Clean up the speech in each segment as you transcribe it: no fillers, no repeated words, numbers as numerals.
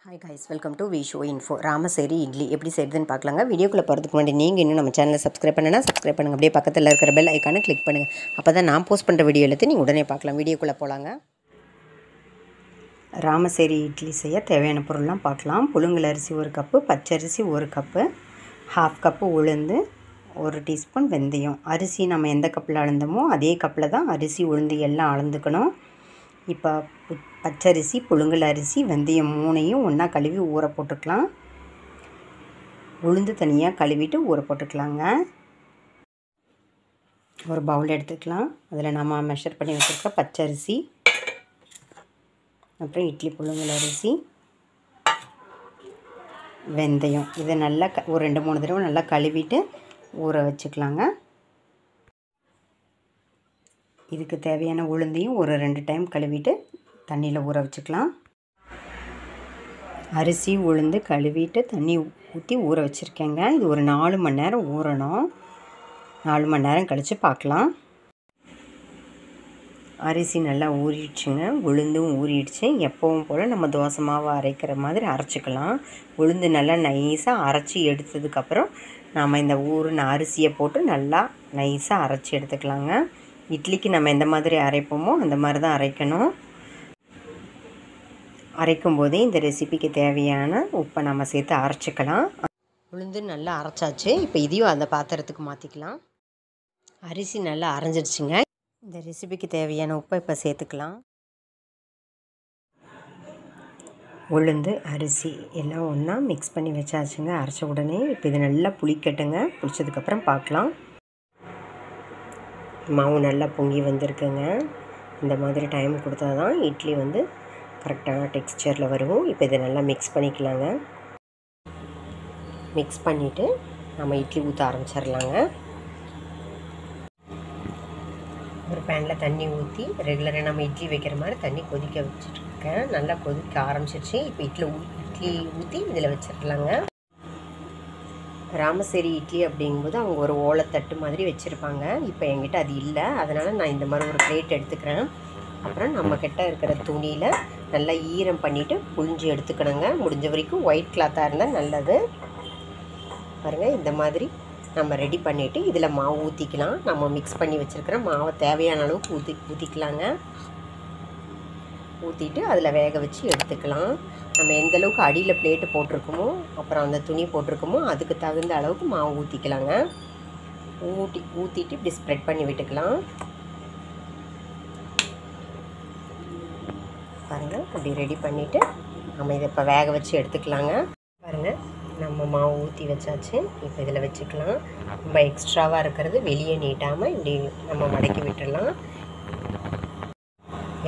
Hi guys, welcome to Visho Info. Ramassery idli எப்படி செய்யுதுன்னு பார்க்கலாங்க. வீடியோக்குள்ளே போகிறதுக்கு முன்னாடி நீங்கள் இன்னும் நம்ம சேனலை சப்ஸ்கிரைப் பண்ணுங்கள். அப்படியே பக்கத்தில் இருக்கிற பெல் ஐக்கானை கிளிக் பண்ணுங்கள். அப்போ தான் நான் போஸ்ட் பண்ணுற வீடியோ எல்லாத்தையும் நீங்கள் உடனே பார்க்கலாம். வீடியோக்குள்ளே போகலாங்க. ராமசேரி இட்லி செய்ய தேவையான பொருள்லாம் பார்க்கலாம். புழுங்கல் அரிசி 1 கப்பு, பச்சரிசி 1 கப்பு, 1/2 கப்பு உளுந்து, 1 டீஸ்பூன் வெந்தயம். அரிசி நம்ம எந்த கப்பில் அளந்தோமோ அதே கப்பில் தான் அரிசி உளுந்து எல்லாம் அளந்துக்கணும். இப்போ பச்சரிசி, புழுங்கல் அரிசி, வெந்தயம் 3ஐயும் ஒன்றா கழுவி ஊற போட்டுக்கலாம். உளுந்து தனியாக கழுவிட்டு ஊற போட்டுக்கலாங்க. ஒரு பவுல் எடுத்துக்கலாம். அதில் நம்ம மெஷர் பண்ணி வச்சுருக்க பச்சரிசி, அப்புறம் இட்லி புழுங்கல் அரிசி, வெந்தயம் இதை நல்லா ஒரு 2-3 தடவை நல்லா கழுவிட்டு ஊற வச்சுக்கலாங்க. இதுக்கு தேவையான உளுந்தையும் ஒரு 2 டைம் கழுவிட்டு தண்ணியில் ஊற வச்சுக்கலாம். அரிசி உளுந்து கழுவிட்டு தண்ணி ஊற்றி ஊற வச்சுருக்கேங்க. இது ஒரு 4 மணி நேரம் ஊறணும். 4 மணி நேரம் கழித்து பார்க்கலாம். அரிசி நல்லா ஊறிடுச்சுங்க, உளுந்தும் ஊறிடுச்சு. எப்பவும் போல் நம்ம தோசை மாவு அரைக்கிற மாதிரி அரைச்சிக்கலாம். உளுந்து நல்லா நைஸாக அரைச்சி எடுத்ததுக்கப்புறம் நாம் இந்த ஊறின அரிசியை போட்டு நல்லா நைஸாக அரைச்சி எடுத்துக்கலாங்க. இட்லிக்கு நம்ம எந்த மாதிரி அரைப்போமோ அந்த மாதிரி தான் அரைக்கணும். அரைக்கும் போதே இந்த ரெசிபிக்கு தேவையான உப்பை நம்ம சேர்த்து அரைச்சிக்கலாம். உளுந்து நல்லா அரைச்சாச்சு. இப்போ இதையும் அந்த பாத்திரத்துக்கு மாற்றிக்கலாம். அரிசி நல்லா அரைஞ்சிடுச்சுங்க. இந்த ரெசிபிக்கு தேவையான உப்பை இப்போ சேர்த்துக்கலாம். உளுந்து அரிசி எல்லாம் ஒன்றா மிக்ஸ் பண்ணி வச்சாச்சுங்க அரைச்ச உடனே. இப்போ இது நல்லா புளிக்கட்டுங்க. புளிச்சதுக்கப்புறம் பார்க்கலாம். மாவு நல்லா பொங்கி வந்திருக்குங்க. இந்த மாதிரி டைம் கொடுத்தா தான் இட்லி கரெக்டான டெக்ஸ்சரில் வரும். இப்போ இதை நல்லா மிக்ஸ் பண்ணிக்கலாங்க. மிக்ஸ் பண்ணிவிட்டு நம்ம இட்லி ஊற்ற ஆரம்பிச்சிடலாங்க. ஒரு பேனில் தண்ணி ஊற்றி ரெகுலராக நம்ம இட்லி வைக்கிற மாதிரி தண்ணி கொதிக்க வச்சுட்ருக்கேன். நல்லா கொதிக்க ஆரம்பிச்சிருச்சு. இப்போ இட்லி ஊற்றி இதில் வச்சிடலாங்க. ராமசேரி இட்லி அப்படிங்கும்போது அவங்க ஒரு ஓலைத்தட்டு மாதிரி வச்சுருப்பாங்க. இப்போ என்கிட்ட அது இல்லை, அதனால் நான் இந்த மாதிரி ஒரு பிளேட் எடுத்துக்கிறேன். அப்புறம் நம்மக்கிட்ட இருக்கிற துணியில் நல்லா ஈரம் பண்ணிவிட்டு புழிஞ்சு எடுத்துக்கணுங்க. முடிஞ்ச வரைக்கும் ஒயிட் கிளாத்தாக இருந்தால் நல்லது. பாருங்கள், இந்த மாதிரி நம்ம ரெடி பண்ணிவிட்டு இதில் மாவு ஊற்றிக்கலாம். நம்ம மிக்ஸ் பண்ணி வச்சுருக்கிற மாவை தேவையான அளவுக்கு ஊற்றிக்கலாங்க. ஊற்றிட்டு அதில் வேக வச்சு எடுத்துக்கலாம். நம்ம எந்த அளவுக்கு அடியில் பிளேட்டு போட்டிருக்கோமோ அப்புறம் அந்த துணி போட்டிருக்கோமோ அதுக்கு தகுந்த அளவுக்கு மாவு ஊற்றிக்கலாங்க. ஊற்றிட்டு இப்படி ஸ்ப்ரெட் பண்ணி விட்டுக்கலாம். பாருங்கள், அப்படி ரெடி பண்ணிவிட்டு நம்ம இதை இப்போ வேக வச்சு எடுத்துக்கலாங்க. பாருங்கள், நம்ம மாவு ஊற்றி வச்சாச்சு. இப்போ இதில் வச்சுக்கலாம். ரொம்ப எக்ஸ்ட்ராவாக இருக்கிறது வெளியே நீட்டாமல் இப்படி நம்ம மடக்கி விட்டுடலாம்.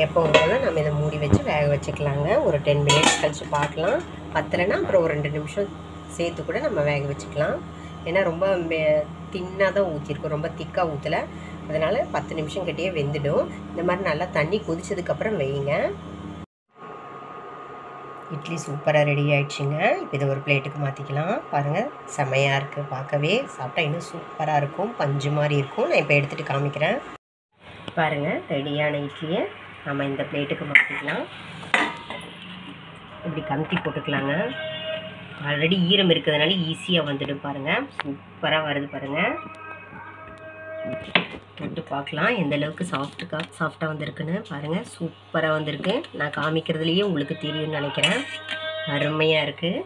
எப்போவும் போல் நம்ம இதை மூடி வச்சு வேக வச்சுக்கலாங்க. ஒரு 10 மினிட்ஸ் கழித்து பார்க்கலாம். பத்தலைன்னா அப்புறம் ஒரு 2 நிமிஷம் சேர்த்து கூட நம்ம வேக வச்சுக்கலாம். ஏன்னா ரொம்ப தின்னாக தான் ஊற்றிருக்கோம், ரொம்ப திக்காக ஊற்றலை. அதனால் 10 நிமிஷம் கிட்டேயே வெந்துடும். இந்த மாதிரி நல்லா தண்ணி கொதிச்சதுக்கப்புறம் வைங்க. இட்லி சூப்பராக ரெடி ஆகிடுச்சிங்க. இப்போ இதை ஒரு பிளேட்டுக்கு மாற்றிக்கலாம். பாருங்கள், செமையாக இருக்குது. பார்க்கவே சாப்பிட்டா இன்னும் சூப்பராக இருக்கும், பஞ்சு மாதிரி இருக்கும். நான் இப்போ எடுத்துகிட்டு காமிக்கிறேன். பாருங்கள், ரெடியான இட்லியை நம்ம இந்த பிளேட்டுக்கு மாற்றிக்கலாம். இப்படி கமுத்தி போட்டுக்கலாங்க. ஆல்ரெடி ஈரம் இருக்கிறதுனால ஈஸியாக வந்துடும். பாருங்கள், சூப்பராக வருது. பாருங்கள், தொட்டு பார்க்கலாம் எந்த அளவுக்கு சாஃப்டாக வந்திருக்குன்னு. பாருங்கள், சூப்பராக வந்திருக்கு. நான் காமிக்கிறதுலையே உங்களுக்கு தெரியும்னு நினைக்கிறேன். அருமையாக இருக்குது.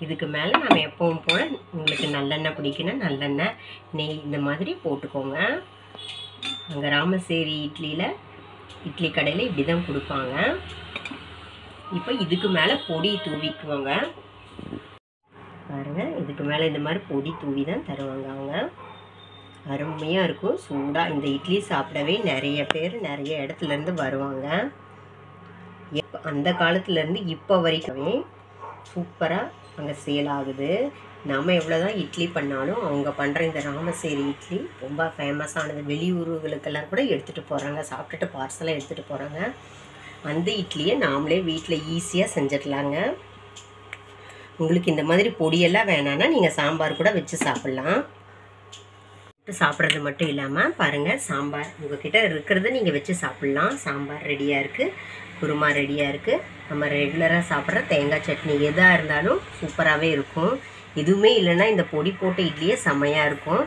இதுக்கு மேலே நம்ம எப்பவும் போல் உங்களுக்கு நல்லெண்ணெய் பிடிக்குன்னா நல்லெண்ணெய், நெய் இந்த மாதிரி போட்டுக்கோங்க. அங்கே ராமசேரி இட்லி கடையில் இப்படி தான் கொடுப்பாங்க. இப்போ இதுக்கு மேலே பொடி தூவிக்குவாங்க. பாருங்கள், இதுக்கு மேலே இந்த மாதிரி பொடி தூவி தான் தருவாங்க அவங்க. அருமையாக இருக்கும். சூடாக இந்த இட்லி சாப்பிடவே நிறைய பேர் நிறைய இடத்துலேருந்து வருவாங்க. அந்த காலத்துலேருந்து இப்போ வரைக்குமே சூப்பராக அங்கே சேல் ஆகுது. நம்ம எவ்வளோ தான் இட்லி பண்ணாலும் அவங்க பண்ணுற இந்த ராமசேரி இட்லி ரொம்ப ஃபேமஸானது. வெளியூர்களுக்கெல்லாம் கூட எடுத்துகிட்டு போகிறாங்க, சாப்பிட்டுட்டு பார்சலாக எடுத்துகிட்டு போகிறாங்க. அந்த இட்லியை நாமளே வீட்டில் ஈஸியாக செஞ்சிடலாங்க. உங்களுக்கு இந்த மாதிரி பொடியெல்லாம் வேணான்னா நீங்கள் சாம்பார் கூட வச்சு சாப்பிட்லாம். சாப்பிட்றது மட்டும் இல்லாமல் பாருங்கள், சாம்பார் உங்கள்கிட்ட இருக்கிறத நீங்கள் வச்சு சாப்பிட்லாம். சாம்பார் ரெடியாக இருக்குது, குருமா ரெடியாக இருக்குது. நம்ம ரெகுலராக சாப்பிட்ற தேங்காய் சட்னி எதாக இருந்தாலும் சூப்பராகவே இருக்கும். எதுவுமே இல்லைன்னா இந்த பொடி போட்ட இட்லியே செம்மையாக இருக்கும்.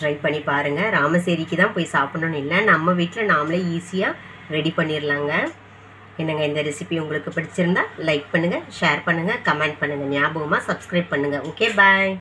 ட்ரை பண்ணி பாருங்கள். ராமசேரிக்கு தான் போய் சாப்பிட்ணுன்னு இல்லை, நம்ம வீட்டில் நாமளே ஈஸியாக ரெடி பண்ணிடலாங்க. என்னங்க, இந்த ரெசிபி உங்களுக்கு பிடிச்சிருந்தா லைக் பண்ணுங்கள், ஷேர் பண்ணுங்கள், கமெண்ட் பண்ணுங்கள். ஞாபகமாக சப்ஸ்கிரைப் பண்ணுங்கள். ஓகே, பாய்.